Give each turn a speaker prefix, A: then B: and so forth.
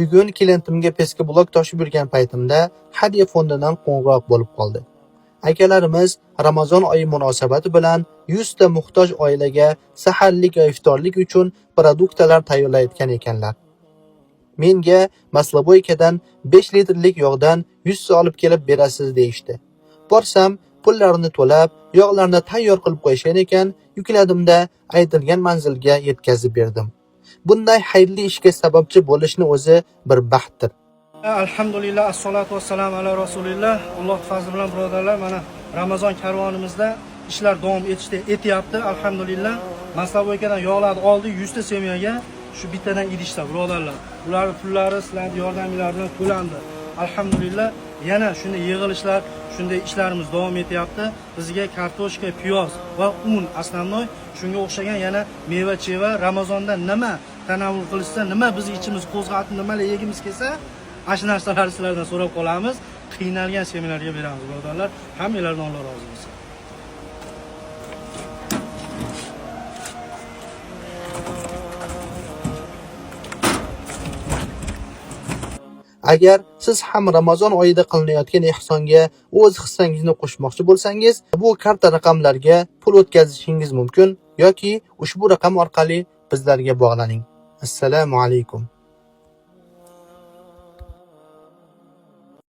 A: Bugun klientimga peskga blok toshib yurgan paytimda hadya fondidan qo'ng'iroq bo'lib qoldi. Akalarimiz Ramazon oyi munosabati bilan 100 ta muhtoj oilaga saharlik va iftorlik uchun produktlar tayyorlayotgan ekanlar. Menga Masloboykadan 5 litrlik yog'dan 100 ta olib kelib berasiz deyishdi. Borsam, pullarni to'lab, yog'larni tayyor qilib qo'yishgan ekan, yukladimda aytilgan manzilga yetkazib berdim. Bunday xayrli ishga sababchi bo'lishni o'zi bir baxtdir.
B: Alhamdulillah, assolatu vassalamu ala rasulillah. Alloh fazli bilan birodarlar, mana Ramazon karvonimizda ishlar davom etyapti. Alhamdulillah. Masloboykadan yog'larni oldi 100 ta semyaga shu bittadan idishda birodarlar. Ularning pullari sizlarning yordaminglar bilan to'landi. Alhamdulillah. Yana shunday yig'ilishlar, shunday ishlarimiz davom etyapti. Bizga kartoshka, piyoz va un aslamnoy, shunga o'xshagan yana meva-cheva Ramazonda nima tanovul qilishsa, nima biz ichimiz qo'zg'atib, nimalar yegimiz kelsa, ana narsalarni sizlardan so'rab qolamiz. Qiynalgan seminarga beramiz birodarlar. Hammanglardan Alloh rozi bo'lsin.
A: Agar siz ham Ramazon oyida qilinayotgan ehsonga o'z hissangizni qo'shmoqchi bo'lsangiz, bu karta raqamlarga pul o'tkazishingiz mumkin yoki ushbu raqam orqali bizlarga bog'laning. Assalomu alaykum.